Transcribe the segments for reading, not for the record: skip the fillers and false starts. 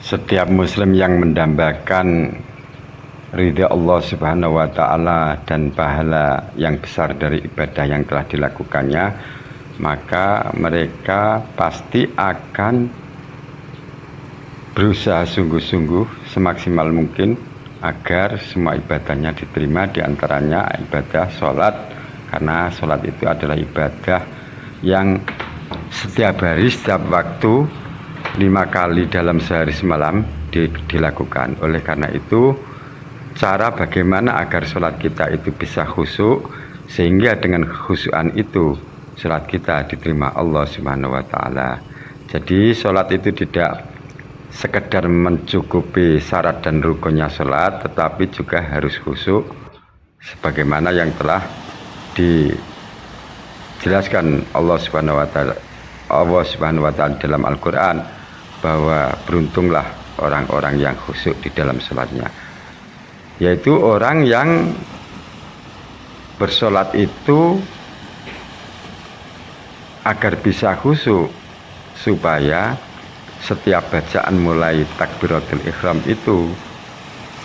Setiap muslim yang mendambakan ridha Allah Subhanahu wa taala dan pahala yang besar dari ibadah yang telah dilakukannya, maka mereka pasti akan berusaha sungguh-sungguh semaksimal mungkin agar semua ibadahnya diterima, diantaranya ibadah sholat, karena sholat itu adalah ibadah yang setiap hari, setiap waktu 5 kali dalam sehari semalam dilakukan. Oleh karena itu, cara bagaimana agar sholat kita itu bisa khusyuk, sehingga dengan khusyukan itu sholat kita diterima Allah Subhanahu wa taala. Jadi sholat itu tidak sekedar mencukupi syarat dan rukunnya sholat, tetapi juga harus khusyuk sebagaimana yang telah dijelaskan Allah Subhanahu wa taala dalam Al-Qur'an, bahwa beruntunglah orang-orang yang khusyuk di dalam sholatnya, yaitu orang yang bersolat itu agar bisa khusyuk, supaya setiap bacaan mulai takbiratul ihram itu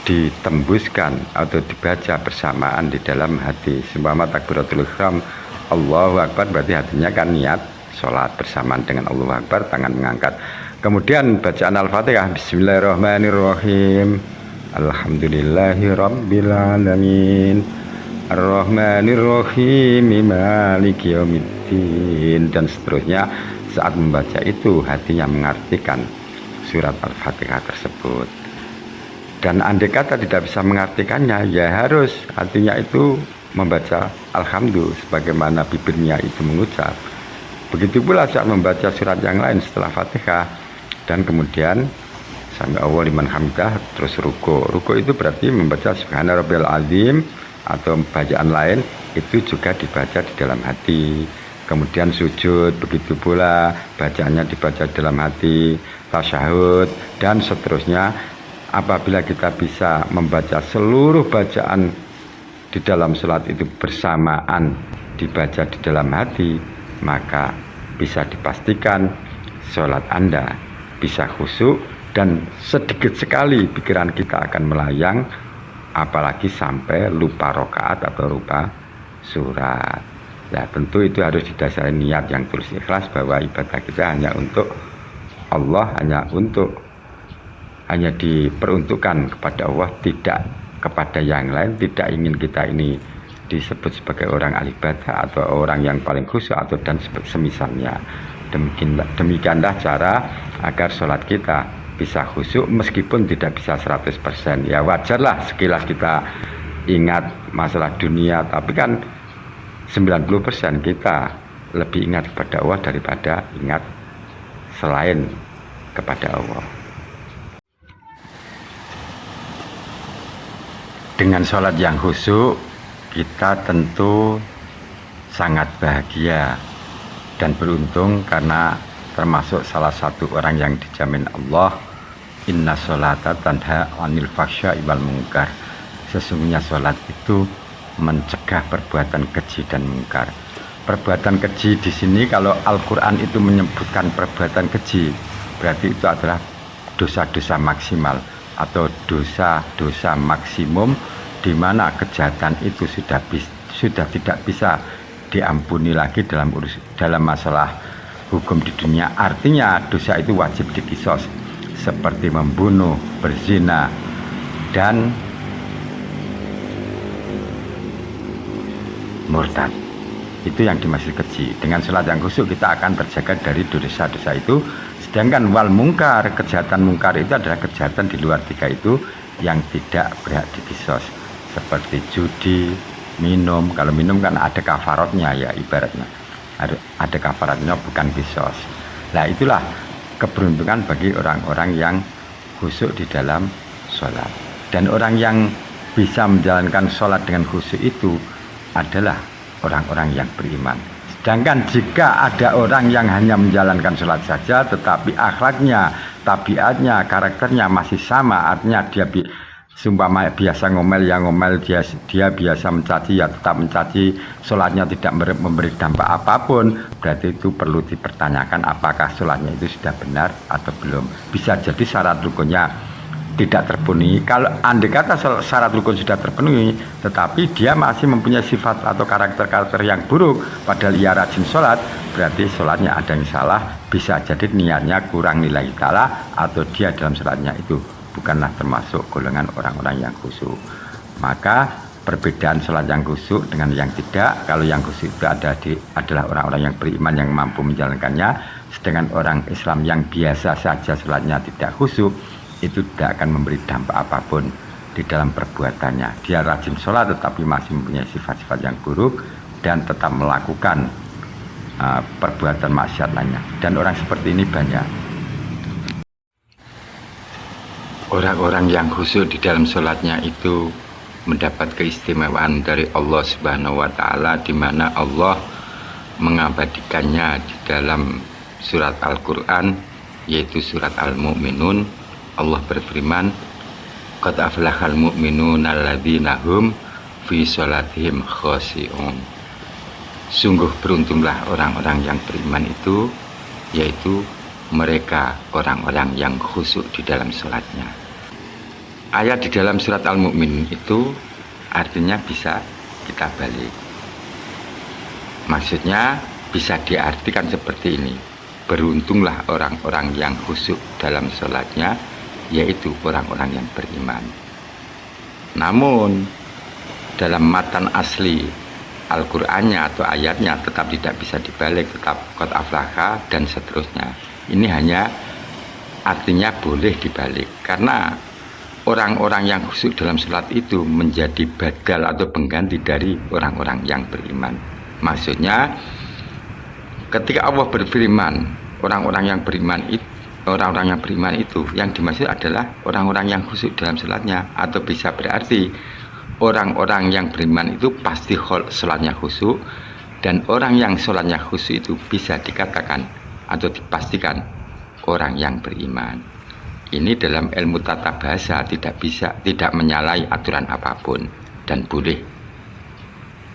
ditembuskan atau dibaca bersamaan di dalam hati. Seumpama takbiratul ihram Allahu Akbar, berarti hatinya kan niat sholat bersamaan dengan Allahu Akbar, tangan mengangkat. Kemudian bacaan Al-Fatihah, Bismillahirrahmanirrahim, Alhamdulillahirrabbilalamin, Ar-Rahmanirrahim, Maliki yaumiddin, dan seterusnya. Saat membaca itu hatinya mengartikan surat Al-Fatihah tersebut. Dan andai kata tidak bisa mengartikannya, ya harus hatinya itu membaca Alhamdulillah sebagaimana bibirnya itu mengucap. Begitu pula saat membaca surat yang lain setelah Fatihah, dan kemudian Sami Allahu liman hamidah, terus ruku. Ruku itu berarti membaca Subhana Rabbiyal Azim, atau bacaan lain itu juga dibaca di dalam hati. Kemudian sujud, begitu pula bacaannya dibaca dalam hati, tasyahud, dan seterusnya. Apabila kita bisa membaca seluruh bacaan di dalam sholat itu bersamaan dibaca di dalam hati, maka bisa dipastikan sholat Anda bisa khusyuk, dan sedikit sekali pikiran kita akan melayang, apalagi sampai lupa rokaat atau lupa surat. Ya tentu itu harus didasari niat yang tulus ikhlas, bahwa ibadah kita hanya untuk Allah, hanya diperuntukkan kepada Allah, tidak kepada yang lain. Tidak ingin kita ini disebut sebagai orang ahli ibadah atau orang yang paling khusyuk atau dan semisalnya. Demikianlah cara agar sholat kita bisa khusyuk, meskipun tidak bisa 100%. Ya wajarlah sekilas kita ingat masalah dunia, tapi kan 90% kita lebih ingat kepada Allah daripada ingat selain kepada Allah. Dengan sholat yang khusyuk, kita tentu sangat bahagia dan beruntung, karena termasuk salah satu orang yang dijamin Allah, inna sholata tanha anil fahsya'i wal munkar. Sesungguhnya sholat itu mencegah perbuatan keji dan mungkar. Perbuatan keji di sini, kalau Al-Quran itu menyebutkan perbuatan keji, berarti itu adalah dosa-dosa maksimal atau dosa-dosa maksimum, di mana kejahatan itu sudah tidak bisa diampuni lagi dalam masalah hukum di dunia. Artinya dosa itu wajib dikisos, seperti membunuh, berzina, dan murtad. Itu yang dimaksud keji. Dengan sholat yang khusyuk kita akan terjaga dari dosa-dosa itu. Sedangkan wal mungkar, kejahatan mungkar itu adalah kejahatan di luar 3 itu yang tidak berhak dikisos, seperti judi, minum. Kalau minum kan ada kafaratnya, ya ibaratnya ada kafaratnya, bukan kisos. Nah itulah keberuntungan bagi orang-orang yang khusyuk di dalam sholat. Dan orang yang bisa menjalankan sholat dengan khusyuk itu adalah orang-orang yang beriman. Sedangkan jika ada orang yang hanya menjalankan sholat saja, tetapi akhlaknya, tabiatnya, karakternya masih sama, artinya dia Sumpama biasa ngomel ya ngomel, dia biasa mencaci ya tetap mencaci, sholatnya tidak memberi dampak apapun, berarti itu perlu dipertanyakan apakah sholatnya itu sudah benar atau belum. Bisa jadi syarat rukunnya tidak terpenuhi. Kalau andai kata syarat rukun sudah terpenuhi tetapi dia masih mempunyai sifat atau karakter-karakter yang buruk padahal ia rajin sholat, berarti sholatnya ada yang salah. Bisa jadi niatnya kurang nilai ta'ala atau dia dalam sholatnya itu bukanlah termasuk golongan orang-orang yang khusyuk. Maka perbedaan sholat yang khusyuk dengan yang tidak, kalau yang khusyuk itu adalah orang-orang yang beriman yang mampu menjalankannya, sedangkan orang Islam yang biasa saja sholatnya tidak khusyuk itu tidak akan memberi dampak apapun di dalam perbuatannya. Dia rajin sholat tetapi masih mempunyai sifat-sifat yang buruk dan tetap melakukan perbuatan maksiat lainnya, dan orang seperti ini banyak. Orang-orang yang khusyuk di dalam sholatnya itu mendapat keistimewaan dari Allah Subhanahu wa Ta'ala, di mana Allah mengabadikannya di dalam surat Al-Quran, yaitu surat Al-Mu'minun. Allah berfirman, qad aflahal mu'minun alladzina hum fi sholatihim khashi'un. Sungguh beruntunglah orang-orang yang beriman itu, yaitu mereka orang-orang yang khusyuk di dalam sholatnya. Ayat di dalam surat Al-Mu'min itu artinya bisa kita balik. Maksudnya bisa diartikan seperti ini: beruntunglah orang-orang yang khusyuk dalam sholatnya, yaitu orang-orang yang beriman. Namun dalam matan asli Al-Qur'annya atau ayatnya tetap tidak bisa dibalik, tetap qad aflaha dan seterusnya. Ini hanya artinya boleh dibalik, karena orang-orang yang khusyuk dalam sholat itu menjadi badal atau pengganti dari orang-orang yang beriman. Maksudnya ketika Allah berfirman orang-orang yang beriman itu yang dimaksud adalah orang-orang yang khusyuk dalam sholatnya, atau bisa berarti orang-orang yang beriman itu pasti sholatnya khusyuk, dan orang yang sholatnya khusyuk itu bisa dikatakan atau dipastikan orang yang beriman. Ini dalam ilmu tata bahasa tidak menyalahi aturan apapun dan boleh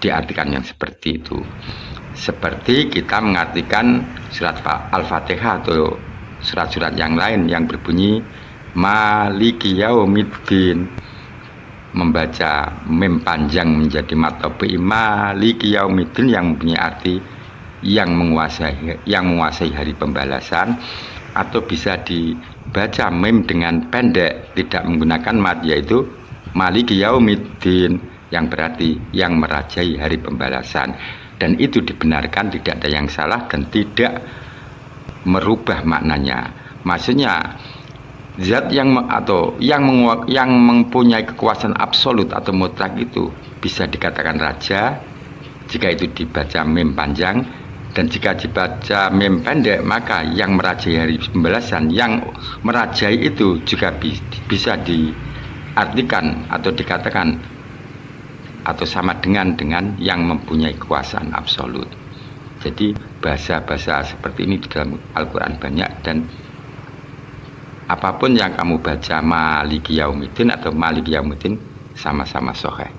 diartikan yang seperti itu. Seperti kita mengartikan surat Al-Fatihah atau surat-surat yang lain yang berbunyi Maliki Yaumiddin, membaca mim panjang menjadi matobi Maliki Yaumiddin yang mempunyai arti yang menguasai hari pembalasan, atau bisa dibaca mim dengan pendek tidak menggunakan mat, yaitu Maliki Yaumiddin yang berarti yang merajai hari pembalasan. Dan itu dibenarkan, tidak ada yang salah dan tidak merubah maknanya. Maksudnya zat yang mempunyai kekuasaan absolut atau mutlak itu bisa dikatakan raja jika itu dibaca mim panjang, dan jika dibaca mim pendek maka yang merajai hari pembalasan, yang merajai itu juga bisa diartikan atau dikatakan atau sama dengan yang mempunyai kekuasaan absolut. Jadi bahasa-bahasa seperti ini di dalam Al-Quran banyak, dan apapun yang kamu baca Maliki Yaumiddin atau Maliki Yaumiddin sama-sama sahih.